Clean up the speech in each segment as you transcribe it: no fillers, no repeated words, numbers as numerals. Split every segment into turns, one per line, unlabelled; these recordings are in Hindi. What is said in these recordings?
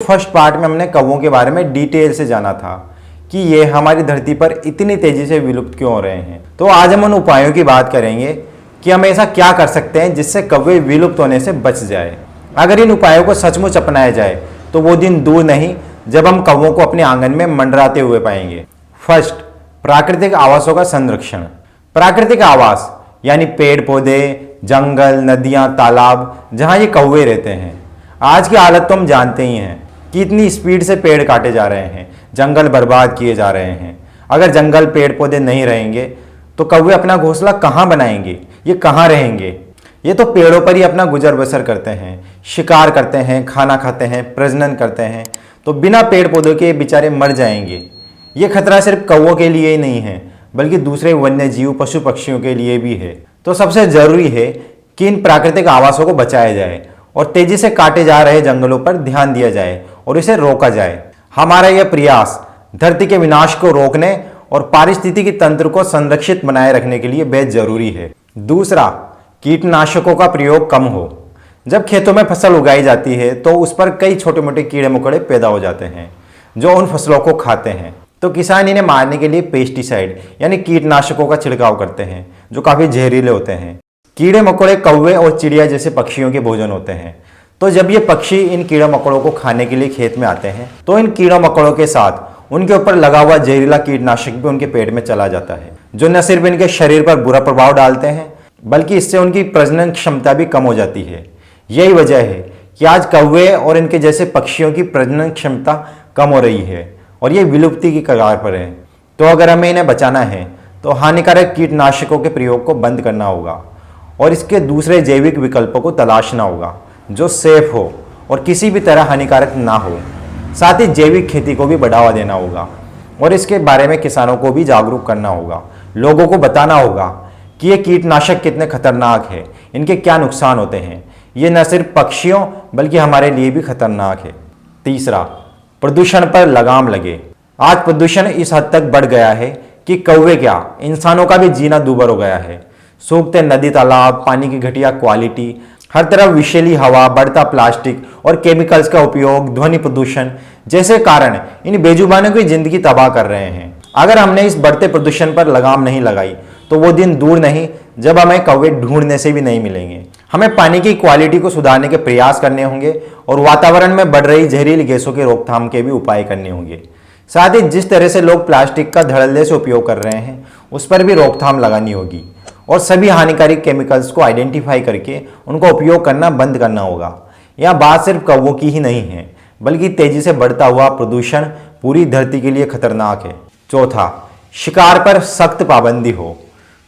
फर्स्ट पार्ट में हमने कौवों के बारे में डिटेल से जाना था कि ये हमारी धरती पर इतनी तेजी से विलुप्त क्यों हो रहे हैं। तो आज हम उन उपायों की बात करेंगे कि हम ऐसा क्या कर सकते हैं जिससे कौवे विलुप्त होने से बच जाए। अगर इन उपायों को सचमुच अपनाया जाए तो वो दिन दूर नहीं जब हम कौवों को अपने आंगन में मंडराते हुए पाएंगे। फर्स्ट, प्राकृतिक आवासों का संरक्षण। प्राकृतिक आवास यानी पेड़ पौधे, जंगल, नदियां, तालाब जहां ये कौवे रहते हैं। आज की हालत तो हम जानते ही हैं कि इतनी स्पीड से पेड़ काटे जा रहे हैं, जंगल बर्बाद किए जा रहे हैं। अगर जंगल, पेड़ पौधे नहीं रहेंगे तो कौवे अपना घोंसला कहाँ बनाएंगे, ये कहाँ रहेंगे। ये तो पेड़ों पर ही अपना गुजर बसर करते हैं, शिकार करते हैं, खाना खाते हैं, प्रजनन करते हैं। तो बिना पेड़ पौधों के बेचारे मर जाएंगे। ये खतरा सिर्फ कौवों के लिए ही नहीं है बल्कि दूसरे वन्य जीव, पशु पक्षियों के लिए भी है। तो सबसे जरूरी है कि इन प्राकृतिक आवासों को बचाया जाए और तेजी से काटे जा रहे जंगलों पर ध्यान दिया जाए और इसे रोका जाए। हमारा यह प्रयास धरती के विनाश को रोकने और पारिस्थितिकी तंत्र को संरक्षित बनाए रखने के लिए बेहद जरूरी है। दूसरा, कीटनाशकों का प्रयोग कम हो। जब खेतों में फसल उगाई जाती है तो उस पर कई छोटे मोटे कीड़े मकोड़े पैदा हो जाते हैं जो उन फसलों को खाते हैं। तो किसान इन्हें मारने के लिए पेस्टिसाइड यानी कीटनाशकों का छिड़काव करते हैं जो काफी जहरीले होते हैं। कीड़े मकोड़े कौवे और चिड़िया जैसे पक्षियों के भोजन होते हैं। तो जब ये पक्षी इन कीड़े मकोड़ों को खाने के लिए खेत में आते हैं तो इन कीड़ों मकोड़ों के साथ उनके ऊपर लगा हुआ जहरीला कीटनाशक भी उनके पेट में चला जाता है, जो न सिर्फ इनके शरीर पर बुरा प्रभाव डालते हैं बल्कि इससे उनकी प्रजनन क्षमता भी कम हो जाती है। यही वजह है कि आज कौवे और इनके जैसे पक्षियों की प्रजनन क्षमता कम हो रही है और ये विलुप्ति की कगार पर है। तो अगर हमें इन्हें बचाना है तो हानिकारक कीटनाशकों के प्रयोग को बंद करना होगा और इसके दूसरे जैविक विकल्पों को तलाशना होगा जो सेफ हो और किसी भी तरह हानिकारक ना हो। साथ ही जैविक खेती को भी बढ़ावा देना होगा और इसके बारे में किसानों को भी जागरूक करना होगा। लोगों को बताना होगा कि ये कीटनाशक कितने खतरनाक है, इनके क्या नुकसान होते हैं। ये न सिर्फ पक्षियों बल्कि हमारे लिए भी खतरनाक है। तीसरा, प्रदूषण पर लगाम लगे। आज प्रदूषण इस हद तक बढ़ गया है कि कौवे क्या, इंसानों का भी जीना दूभर हो गया है। सूखते नदी तालाब, पानी की घटिया क्वालिटी, हर तरफ विषैली हवा, बढ़ता प्लास्टिक और केमिकल्स का उपयोग, ध्वनि प्रदूषण जैसे कारण इन बेजुबानों की जिंदगी तबाह कर रहे हैं। अगर हमने इस बढ़ते प्रदूषण पर लगाम नहीं लगाई तो वो दिन दूर नहीं जब हमें कौवे ढूंढने से भी नहीं मिलेंगे। हमें पानी की क्वालिटी को सुधारने के प्रयास करने होंगे और वातावरण में बढ़ रही जहरीली गैसों के रोकथाम के भी उपाय करने होंगे। साथ ही जिस तरह से लोग प्लास्टिक का धड़ल्ले से उपयोग कर रहे हैं उस पर भी रोकथाम लगानी होगी और सभी हानिकारक केमिकल्स को आइडेंटिफाई करके उनका उपयोग करना बंद करना होगा। यह बात सिर्फ कौवों की ही नहीं है बल्कि तेजी से बढ़ता हुआ प्रदूषण पूरी धरती के लिए खतरनाक है। चौथा, शिकार पर सख्त पाबंदी हो।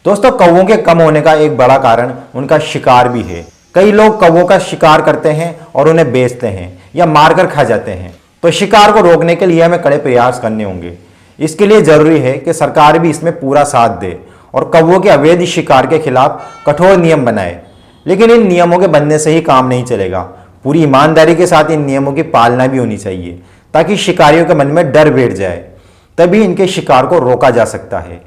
दोस्तों, कौवों के कम होने का एक बड़ा कारण उनका शिकार भी है। कई लोग कौवों का शिकार करते हैं और उन्हें बेचते हैं या मारकर खा जाते हैं। तो शिकार को रोकने के लिए हमें कड़े प्रयास करने होंगे। इसके लिए जरूरी है कि सरकार भी इसमें पूरा साथ दे और कौवों के अवैध शिकार के खिलाफ कठोर नियम बनाए। लेकिन इन नियमों के बनने से ही काम नहीं चलेगा, पूरी ईमानदारी के साथ इन नियमों की पालना भी होनी चाहिए ताकि शिकारियों के मन में डर बैठ जाए, तभी इनके शिकार को रोका जा सकता है।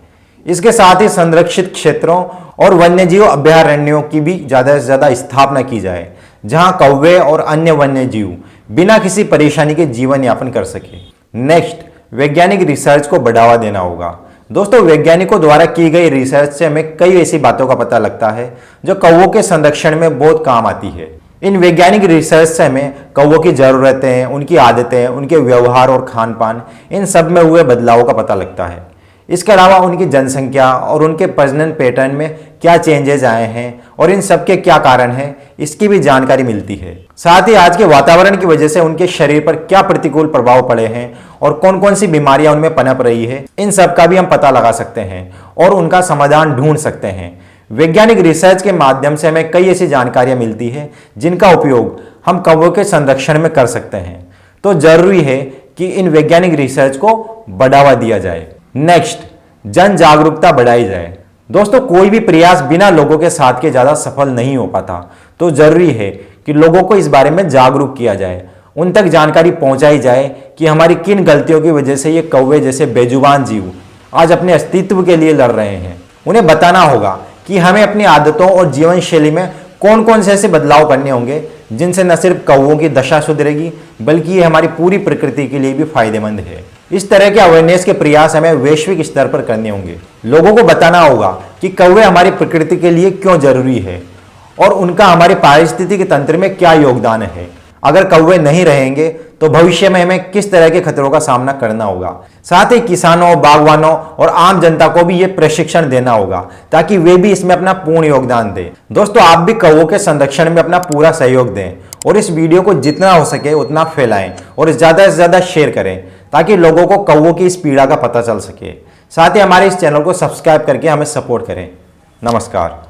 इसके साथ ही संरक्षित क्षेत्रों और वन्यजीव अभयारण्यों की भी ज्यादा से ज्यादा स्थापना की जाए जहां कौवे और अन्य वन्य जीव बिना किसी परेशानी के जीवन यापन कर सके। नेक्स्ट, वैज्ञानिक रिसर्च को बढ़ावा देना होगा। दोस्तों, वैज्ञानिकों द्वारा की गई रिसर्च से हमें कई ऐसी बातों का पता लगता है जो कौवों के संरक्षण में बहुत काम आती है। इन वैज्ञानिक रिसर्च से हमें कौवों की जरूरतें, उनकी आदतें, उनके व्यवहार और खान पान, इन सब में हुए बदलावों का पता लगता है। इसके अलावा उनकी जनसंख्या और उनके प्रजनन पैटर्न में क्या चेंजेस आए हैं और इन सब के क्या कारण हैं, इसकी भी जानकारी मिलती है। साथ ही आज के वातावरण की वजह से उनके शरीर पर क्या प्रतिकूल प्रभाव पड़े हैं और कौन कौन सी बीमारियां उनमें पनप रही है, इन सब का भी हम पता लगा सकते हैं और उनका समाधान ढूंढ सकते हैं। वैज्ञानिक रिसर्च के माध्यम से हमें कई ऐसी जानकारियां मिलती है जिनका उपयोग हम कौवों के संरक्षण में कर सकते हैं। तो जरूरी है कि इन वैज्ञानिक रिसर्च को बढ़ावा दिया जाए। नेक्स्ट, जन जागरूकता बढ़ाई जाए। दोस्तों, कोई भी प्रयास बिना लोगों के साथ के ज्यादा सफल नहीं हो पाता। तो जरूरी है कि लोगों को इस बारे में जागरूक किया जाए, उन तक जानकारी पहुंचाई जाए कि हमारी किन गलतियों की वजह से ये कौवे जैसे बेजुबान जीव आज अपने अस्तित्व के लिए लड़ रहे हैं। उन्हें बताना होगा कि हमें अपनी आदतों और जीवन शैली में कौन कौन से ऐसे बदलाव करने होंगे जिनसे न सिर्फ कौवों की दशा सुधरेगी बल्कि ये हमारी पूरी प्रकृति के लिए भी फायदेमंद है। इस तरह के अवेयरनेस के प्रयास हमें वैश्विक स्तर पर करने होंगे। लोगों को बताना होगा कि कौवे हमारी प्रकृति के लिए क्यों जरूरी है और उनका हमारे पारिस्थितिकी तंत्र में क्या योगदान है। अगर कौवे नहीं रहेंगे तो भविष्य में हमें किस तरह के खतरों का सामना करना होगा। साथ ही किसानों, बागवानों और आम जनता को भी ये प्रशिक्षण देना होगा ताकि वे भी इसमें अपना पूर्ण योगदान दें। दोस्तों, आप भी कौवों के संरक्षण में अपना पूरा सहयोग दें और इस वीडियो को जितना हो सके उतना फैलाएं और ज़्यादा से ज़्यादा शेयर करें ताकि लोगों को कौवों की इस पीड़ा का पता चल सके। साथ ही हमारे इस चैनल को सब्सक्राइब करके हमें सपोर्ट करें। नमस्कार।